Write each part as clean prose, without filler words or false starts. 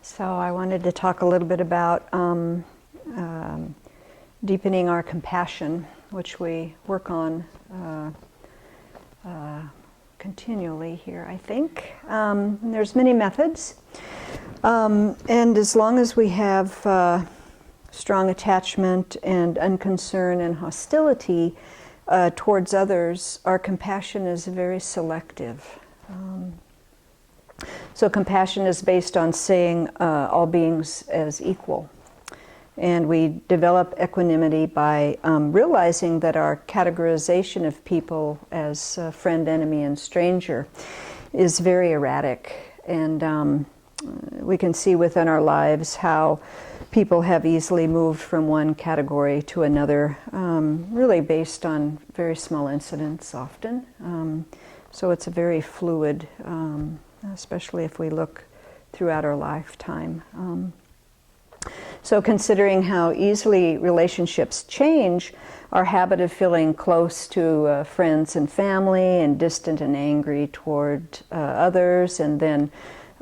So I wanted to talk a little bit about deepening our compassion, which we work on continually here, I think. There's many methods. And as long as we have strong attachment and unconcern and hostility towards others, our compassion is very selective. So compassion is based on seeing all beings as equal. And we develop equanimity by realizing that our categorization of people as friend, enemy, and stranger is very erratic. And we can see within our lives how people have easily moved from one category to another, really based on very small incidents often. So it's a very fluid, especially if we look throughout our lifetime. So considering how easily relationships change, our habit of feeling close to friends and family and distant and angry toward others, and then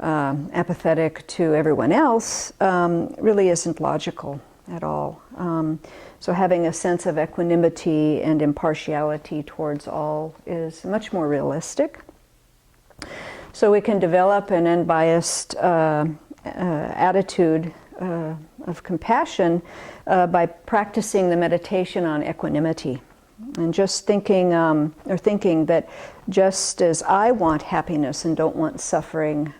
apathetic to everyone else, really isn't logical at all. So having a sense of equanimity and impartiality towards all is much more realistic. So we can develop an unbiased attitude of compassion by practicing the meditation on equanimity. And just thinking that just as I want happiness and don't want suffering,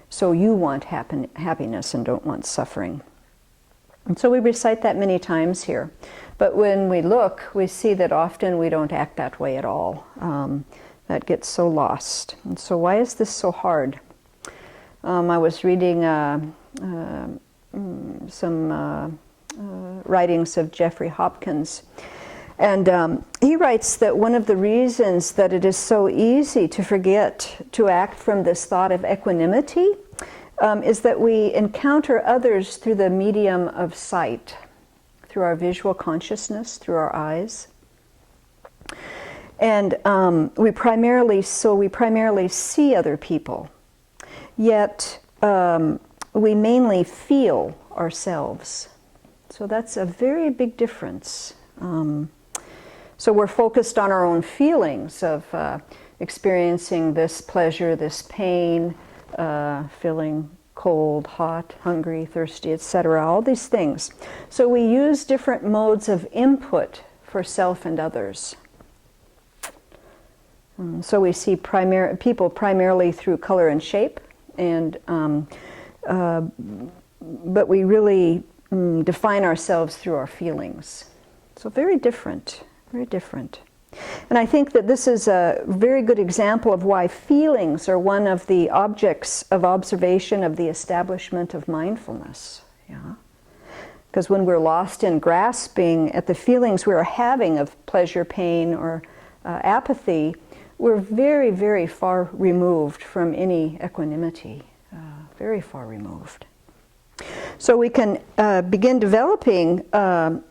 so you want happiness and don't want suffering. And so we recite that many times here. But when we look, we see that often we don't act that way at all. That gets so lost. And so why is this so hard? I was reading some writings of Jeffrey Hopkins. And he writes that one of the reasons that it is so easy to forget to act from this thought of equanimity is that we encounter others through the medium of sight, through our visual consciousness, through our eyes. And we primarily see other people, yet we mainly feel ourselves. So that's a very big difference. So we're focused on our own feelings of experiencing this pleasure, this pain, feeling cold, hot, hungry, thirsty, etc., all these things. So we use different modes of input for self and others. So we see people primarily through color and shape, and but we really define ourselves through our feelings. So very different, very different. And I think that this is a very good example of why feelings are one of the objects of observation of the establishment of mindfulness. Yeah? Because when we're lost in grasping at the feelings we're having of pleasure, pain, or apathy, we're very, very far removed from any equanimity, very far removed. So we can begin developing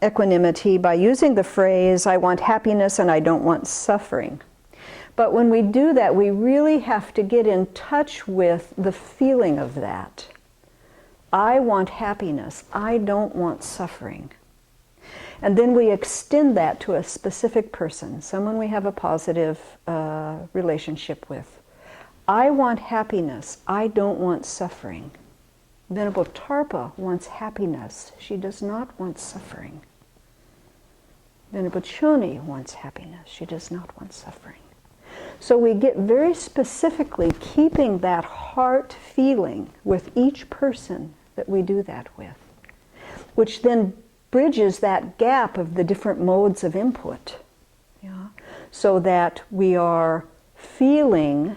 equanimity by using the phrase, I want happiness and I don't want suffering. But when we do that, we really have to get in touch with the feeling of that. I want happiness, I don't want suffering. And then we extend that to a specific person, someone we have a positive relationship with. I want happiness, I don't want suffering. Venerable Tarpa wants happiness, she does not want suffering. Venerable Choni wants happiness, she does not want suffering. So we get very specifically keeping that heart feeling with each person that we do that with, which then bridges that gap of the different modes of input, yeah? So that we are feeling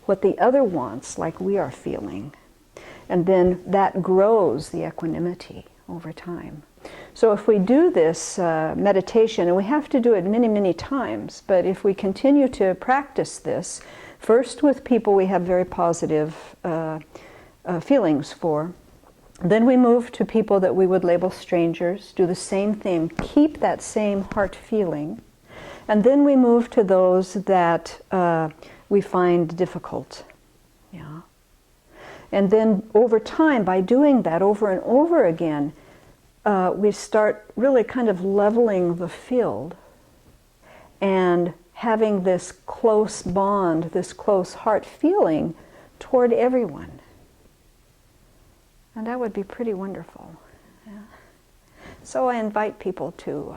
what the other wants like we are feeling. And then that grows the equanimity over time. So if we do this meditation, and we have to do it many, many times, but if we continue to practice this, first with people we have very positive feelings for, then we move to people that we would label strangers, do the same thing, keep that same heart feeling, and then we move to those that we find difficult. Yeah. And then over time, by doing that over and over again, we start really kind of leveling the field and having this close bond, this close heart feeling toward everyone. And that would be pretty wonderful. Yeah. So I invite people to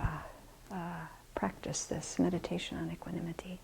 practice this meditation on equanimity.